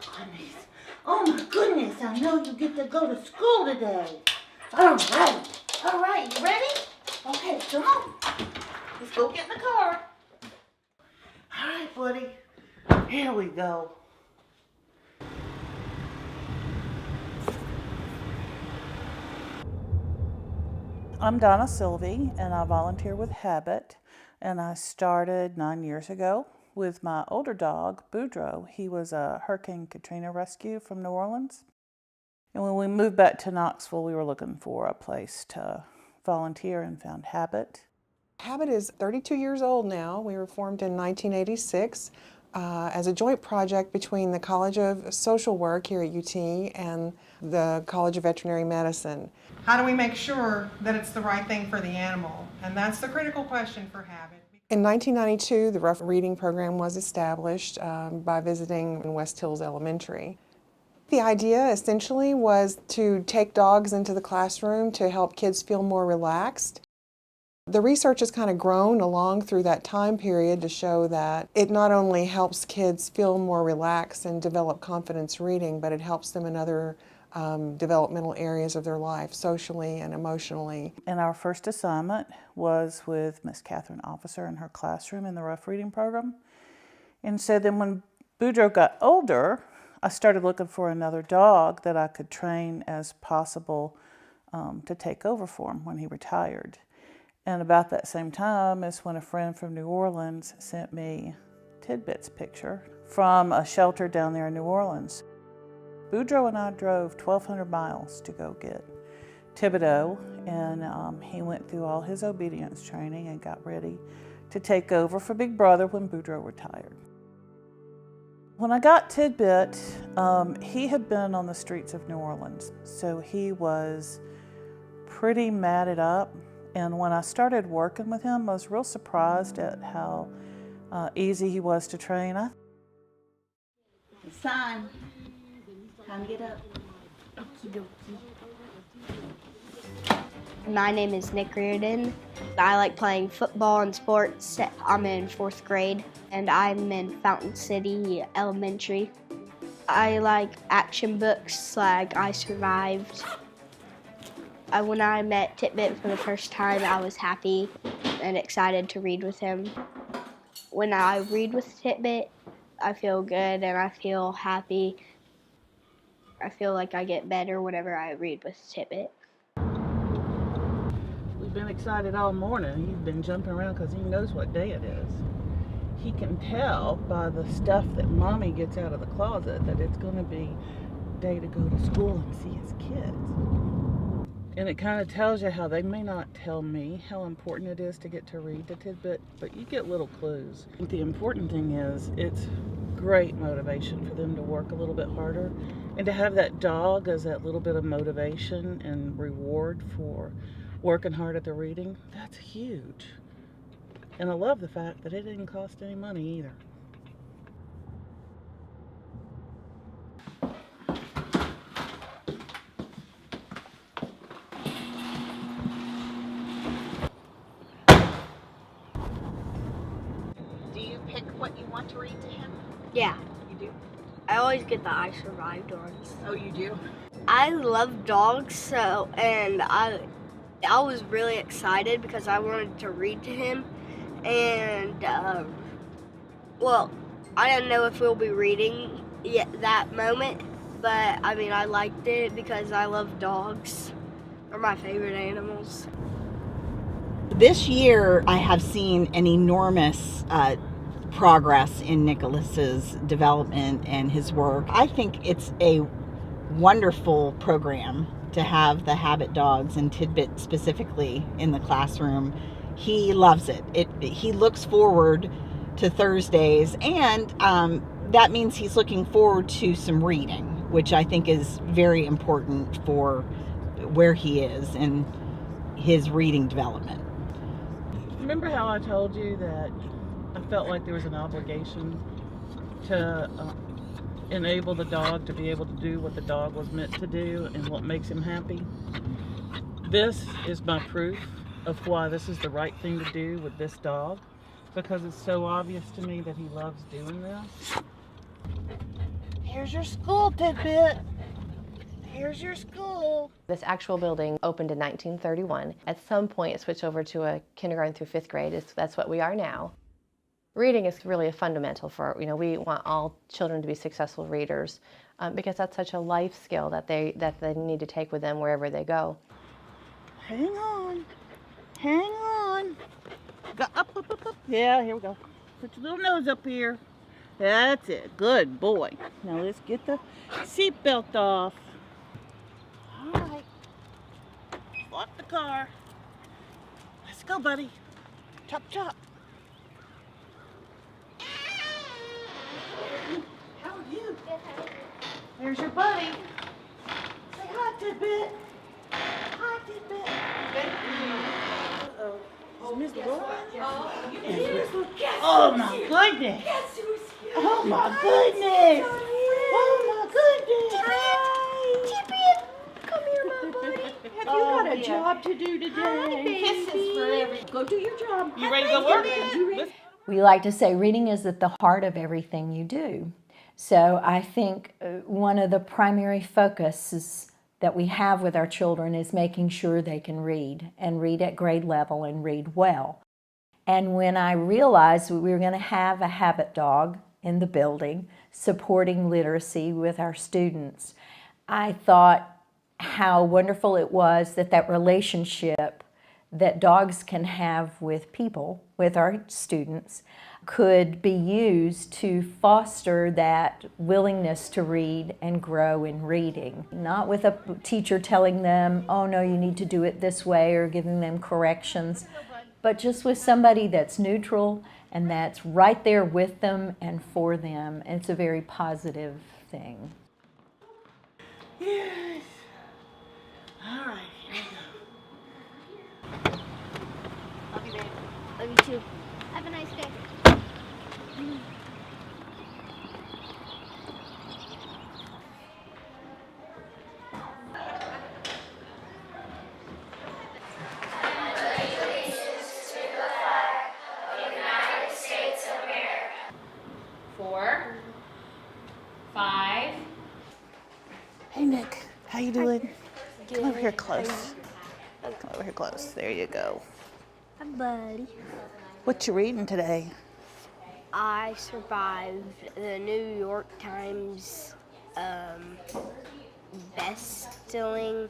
goodness. Oh my goodness, I know you get to go to school today. All right, you ready? Okay, come on. Let's go get in the car. All right, buddy, here we go. I'm Donna Sylvie, and I volunteer with Habit, and I started 9 years ago with my older dog, Boudreaux. He was a Hurricane Katrina rescue from New Orleans. And when we moved back to Knoxville, we were looking for a place to volunteer and found Habit. Habit is 32 years old now. We were formed in 1986 as a joint project between the College of Social Work here at UT and the College of Veterinary Medicine. How do we make sure that it's the right thing for the animal? And that's the critical question for Habit. In 1992, the Rough Reading Program was established by visiting in West Hills Elementary. The idea essentially was to take dogs into the classroom to help kids feel more relaxed. The research has kind of grown along through that time period to show that it not only helps kids feel more relaxed and develop confidence reading, but it helps them in other developmental areas of their life, socially and emotionally. And our first assignment was with Miss Catherine Officer in her classroom in the Rough Reading Program. And so then when Boudreaux got older, I started looking for another dog that I could train as possible to take over for him when he retired. And about that same time is when a friend from New Orleans sent me Tidbit's picture from a shelter down there in New Orleans. Boudreaux and I drove 1,200 miles to go get Thibodeau, and he went through all his obedience training and got ready to take over for Big Brother when Boudreaux retired. When I got Tidbit, he had been on the streets of New Orleans, so he was pretty matted up. And when I started working with him, I was real surprised at how easy he was to train. It's time. Time to get up. Okie dokie. My name is Nick Reardon. I like playing football and sports. I'm in 4th grade, and I'm in Fountain City Elementary. I like action books like I Survived. When I met Tidbit for the first time, I was happy and excited to read with him. When I read with Tidbit, I feel good and I feel happy. I feel like I get better whenever I read with Tidbit. We've been excited all morning. He's been jumping around because he knows what day it is. He can tell by the stuff that Mommy gets out of the closet that it's going to be day to go to school and see his kids. And it kind of tells you how they may not tell me how important it is to get to read to Tidbit, but you get little clues. The important thing is it's great motivation for them to work a little bit harder, and to have that dog as that little bit of motivation and reward for working hard at the reading, that's huge. And I love the fact that it didn't cost any money either. What you want to read to him? Yeah. You do? I always get the I Survived ones. Oh, you do? I love dogs, and I was really excited because I wanted to read to him, and well, I didn't know if we'll be reading yet that moment, but I mean I liked it because I love dogs. They're my favorite animals. This year I have seen an enormous progress in Nicholas's development and his work. I think it's a wonderful program to have the Habit dogs and Tidbit specifically in the classroom. He loves it. He looks forward to Thursdays, and that means he's looking forward to some reading, which I think is very important for where he is in his reading development. Remember how I told you that I felt like there was an obligation to enable the dog to be able to do what the dog was meant to do and what makes him happy? This is my proof of why this is the right thing to do with this dog, because it's so obvious to me that he loves doing this. Here's your school tidbit. Here's your school. This actual building opened in 1931. At some point, it switched over to a kindergarten through 5th grade. That's what we are now. Reading is really a fundamental for, we want all children to be successful readers because that's such a life skill that they need to take with them wherever they go. Hang on. Hang on. Go up, up, up, up. Yeah, here we go. Put your little nose up here. That's it. Good boy. Now let's get the seatbelt off. All right. Lock the car. Let's go, buddy. Chop, chop. How are you? There's your buddy. Say hi, Tidbit. Hi, Tidbit. Uh-oh. Oh, Miss Lauren? Oh, my goodness. Oh, my goodness. Oh, my goodness. Tidbit, come here, my buddy. Have you got a job to do today? Hi, kisses for everyone. Go do your job. You ready to go work? We like to say reading is at the heart of everything you do. So I think one of the primary focuses that we have with our children is making sure they can read and read at grade level and read well. And when I realized we were going to have a habit dog in the building supporting literacy with our students, I thought how wonderful it was that relationship that dogs can have with people, with our students, could be used to foster that willingness to read and grow in reading. Not with a teacher telling them, oh no, you need to do it this way, or giving them corrections, but just with somebody that's neutral and that's right there with them and for them. And it's a very positive thing. Yes. All right, here we go. Love you, babe. Love you too. Have a nice day. Hey, Nick. How you doing? Come over here close. Come over here close. There you go. Hi, buddy. What you reading today? I survived the New York Times best-selling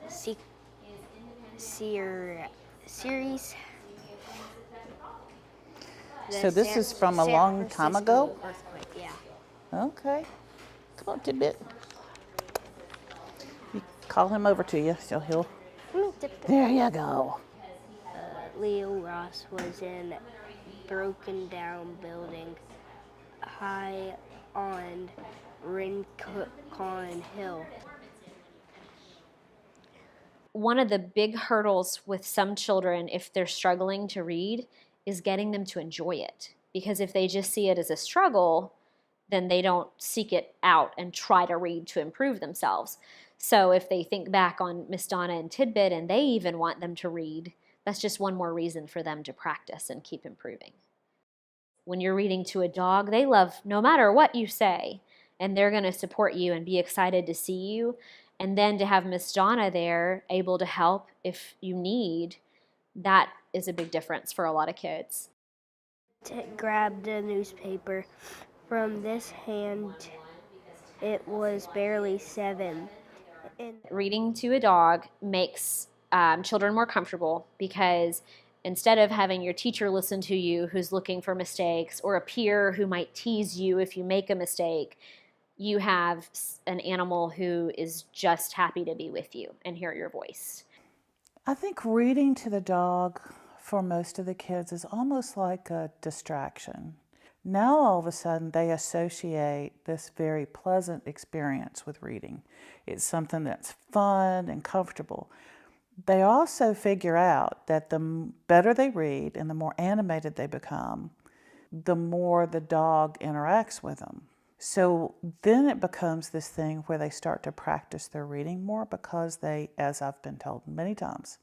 series. So this is from a long time ago? Earthquake, yeah. Okay. Come on, Tidbit. You call him over to you, so he'll... There you go. Leo Ross was in broken down building high on Rincon Hill. One of the big hurdles with some children, if they're struggling to read, is getting them to enjoy it. Because if they just see it as a struggle, then they don't seek it out and try to read to improve themselves. So if they think back on Miss Donna and Tidbit and they even want them to read, that's just one more reason for them to practice and keep improving. When you're reading to a dog, they love no matter what you say, and they're going to support you and be excited to see you. And then to have Miss Donna there, able to help if you need, that is a big difference for a lot of kids. Grabbed a newspaper from this hand. It was barely 7. Reading to a dog makes children more comfortable because instead of having your teacher listen to you who's looking for mistakes or a peer who might tease you if you make a mistake, you have an animal who is just happy to be with you and hear your voice. I think reading to the dog for most of the kids is almost like a distraction. Now all of a sudden they associate this very pleasant experience with reading. It's something that's fun and comfortable. They also figure out that the better they read and the more animated they become, the more the dog interacts with them. So then it becomes this thing where they start to practice their reading more because they, as I've been told many times,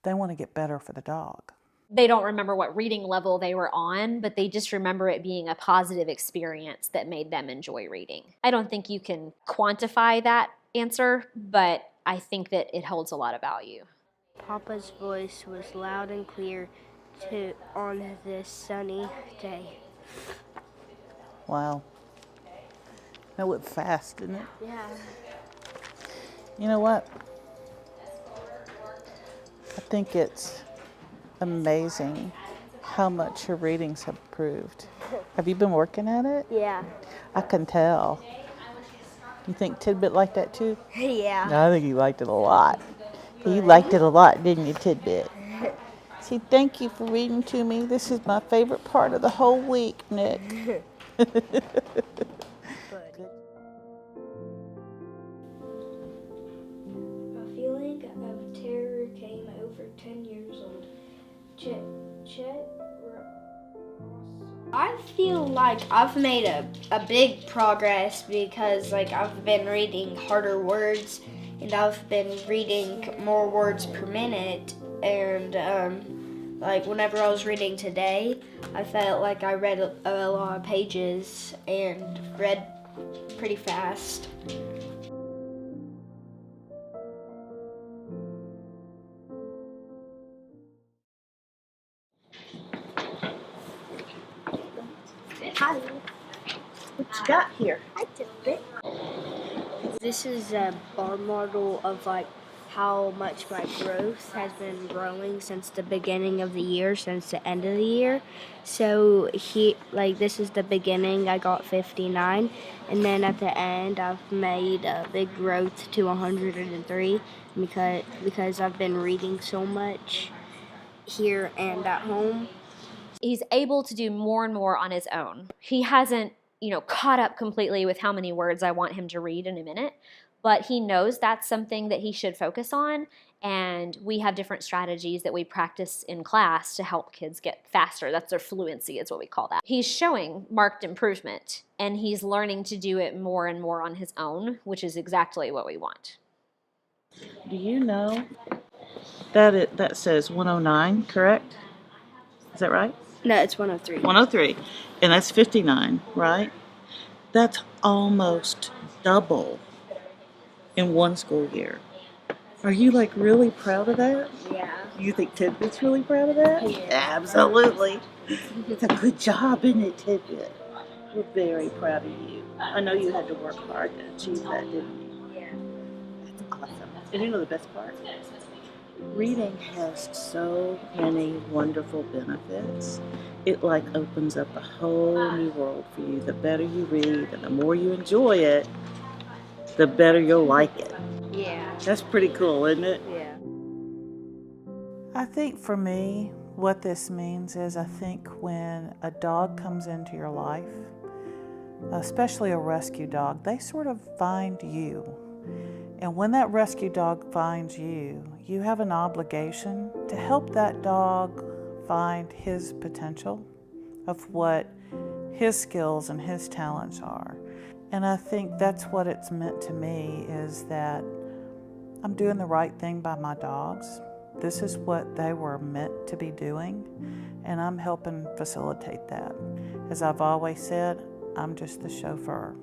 they want to get better for the dog. They don't remember what reading level they were on, but they just remember it being a positive experience that made them enjoy reading. I don't think you can quantify that answer, but I think that it holds a lot of value. Papa's voice was loud and clear on this sunny day. Wow. That went fast, didn't it? Yeah. You know what? I think it's amazing how much your readings have improved. Have you been working at it? Yeah. I can tell. You think Tidbit liked that too? Yeah. I think he liked it a lot. You liked it a lot, didn't you, Tidbit? See, thank you for reading to me. This is my favorite part of the whole week, Nick. A feeling of terror came over 10 years old. I feel like I've made a big progress because I've been reading harder words and I've been reading more words per minute, and whenever I was reading today, I felt like I read a lot of pages and read pretty fast. Hi. What you got here? I took it. This is a bar model of how much my growth has been growing since the beginning of the year, since the end of the year. So this is the beginning. I got 59, and then at the end I've made a big growth to 103 because I've been reading so much here and at home. He's able to do more and more on his own. He hasn't, caught up completely with how many words I want him to read in a minute, but he knows that's something that he should focus on, and we have different strategies that we practice in class to help kids get faster. That's their fluency, is what we call that. He's showing marked improvement, and he's learning to do it more and more on his own, which is exactly what we want. Do you know that that says 109, correct? Is that right? No, it's 103. 103. And that's 59, right? That's almost double in one school year. Are you really proud of that? Yeah. You think Tidbit's really proud of that? Yeah. Absolutely. It's a good job, isn't it, Tidbit? We're very proud of you. I know you had to work hard to achieve that, didn't you? Yeah. That's awesome. And you know the best part? Reading has so many wonderful benefits. It opens up a whole new world for you. The better you read and the more you enjoy it, the better you'll like it. Yeah. That's pretty cool, isn't it? Yeah. I think for me, what this means is I think when a dog comes into your life, especially a rescue dog, they sort of find you. And when that rescue dog finds you, you have an obligation to help that dog find his potential of what his skills and his talents are. And I think that's what it's meant to me, is that I'm doing the right thing by my dogs. This is what they were meant to be doing, and I'm helping facilitate that. As I've always said, I'm just the chauffeur.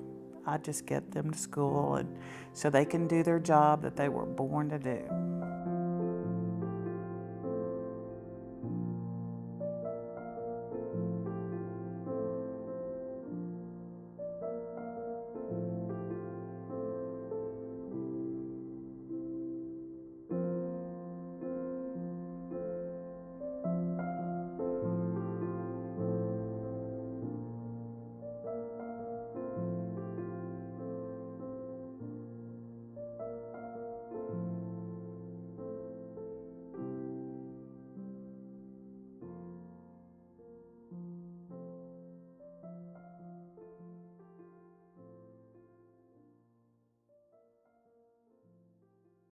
I just get them to school and so they can do their job that they were born to do.